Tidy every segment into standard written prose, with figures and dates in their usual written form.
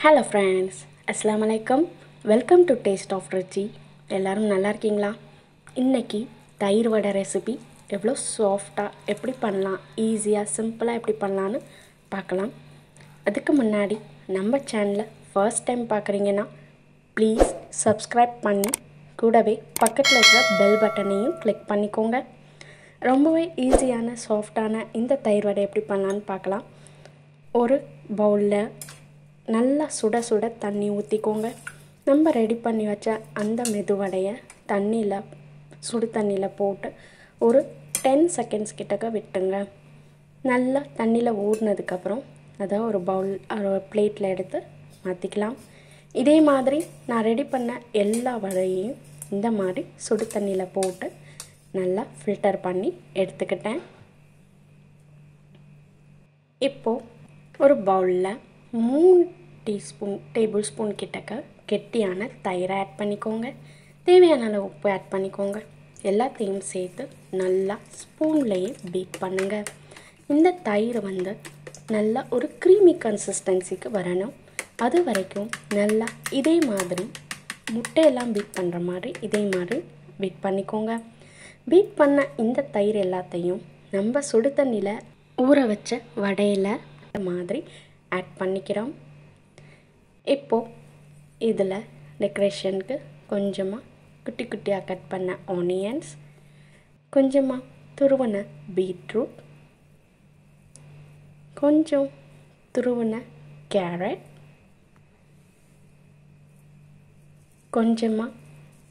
Hello friends, Assalamu alaikum. Welcome to Taste of Ruchi. எல்லாரும் நல்லா இருக்கீங்களா? இன்னைக்கு தயிர் வடை ரெசிபி எவ்வளோ சாஃப்டாக எப்படி பண்ணலாம், ஈஸியாக சிம்பிளாக எப்படி பண்ணலான்னு பார்க்கலாம். அதுக்கு முன்னாடி நம்ம சேனலை ஃபர்ஸ்ட் டைம் பார்க்குறீங்கன்னா ப்ளீஸ் சப்ஸ்கிரைப் பண்ணி கூடவே பக்கத்தில் இருக்கிற பெல் பட்டனையும் கிளிக் பண்ணிக்கோங்க. ரொம்பவே ஈஸியான சாஃப்டான இந்த தயிர் வடை எப்படி பண்ணலான்னு பார்க்கலாம். ஒரு பவுலில் நல்லா சுட சுட தண்ணி ஊற்றிக்கோங்க. நம்ம ரெடி பண்ணி வச்ச அந்த மெதுவடையை சுடு தண்ணியில் போட்டு ஒரு 10 செகண்ட்ஸ் கிட்டக்க விட்டுங்க. நல்லா தண்ணியில் ஊறினதுக்கப்புறம் அதை ஒரு பிளேட்டில் எடுத்து மாற்றிக்கலாம். இதே மாதிரி நான் ரெடி பண்ண எல்லா வடையையும் இந்த மாதிரி சுடு தண்ணியில் போட்டு நல்லா ஃபில்டர் பண்ணி எடுத்துக்கிட்டேன். இப்போது ஒரு பவுலில் 3 டேபிள் ஸ்பூன் கிட்டக்க கெட்டியான தயிரை ஆட் பண்ணிக்கோங்க. தேவையான அளவு உப்பு ஆட் பண்ணிக்கோங்க. எல்லாத்தையும் சேர்த்து நல்லா ஸ்பூன்லேயே பீட் பண்ணுங்கள். இந்த தயிர் நல்லா ஒரு க்ரீமி கன்சிஸ்டன்சிக்கு வரணும். அது வரைக்கும் நல்லா இதே மாதிரி முட்டையெல்லாம் பீட் பண்ணுற மாதிரி இதே மாதிரி பீட் பண்ணிக்கோங்க. பீட் பண்ண இந்த தயிர் எல்லாத்தையும் நம்ம சுடு தண்ணியில் ஊற வச்ச வடையில் மாதிரி ஆட் பண்ணிக்கிறோம். இப்போது இதில் டெக்கரேஷனுக்கு கொஞ்சமாக குட்டி குட்டியாக கட் பண்ண ஆனியன்ஸ், கொஞ்சமாக துருவின பீட்ரூட், கொஞ்சம் துருவின கேரட், கொஞ்சமாக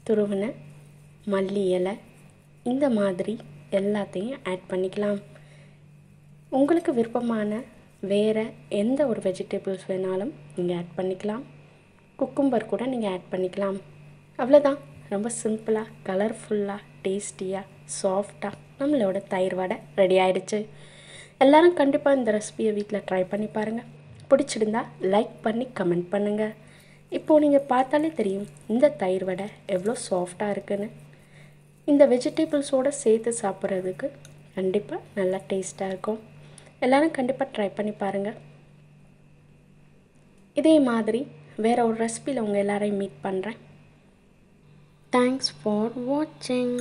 துருவின மல்லி இலை, இந்த மாதிரி எல்லாத்தையும் ஆட் பண்ணிக்கலாம். உங்களுக்கு விருப்பமான வேறு எந்த ஒரு வெஜிடபிள்ஸ் வேணாலும் நீங்கள் ஆட் பண்ணிக்கலாம். குக்கும்பர் கூட நீங்கள் ஆட் பண்ணிக்கலாம். அவ்வளோதான். ரொம்ப சிம்பிளாக, கலர்ஃபுல்லாக, டேஸ்டியாக, சாஃப்டாக நம்மளோட தயிர் வடை ரெடி ஆகிடுச்சு. எல்லோரும் கண்டிப்பாக இந்த ரெசிபியை வீட்டில் ட்ரை பண்ணி பாருங்கள். பிடிச்சிருந்தா லைக் பண்ணி கமெண்ட் பண்ணுங்கள். இப்போது நீங்கள் பார்த்தாலே தெரியும் இந்த தயிர் வடை எவ்வளோ சாஃப்டாக இருக்குன்னு. இந்த வெஜிடபிள்ஸோடு சேர்த்து சாப்பிட்றதுக்கு கண்டிப்பாக நல்லா டேஸ்ட்டாக இருக்கும். எல்லோரும் கண்டிப்பாக ட்ரை பண்ணி பாருங்கள். இதே மாதிரி வேறு ஒரு ரெசிபியில் உங்கள் எல்லாரையும் மீட் பண்ணுறேன். தேங்க்ஸ் ஃபார் வாட்சிங்.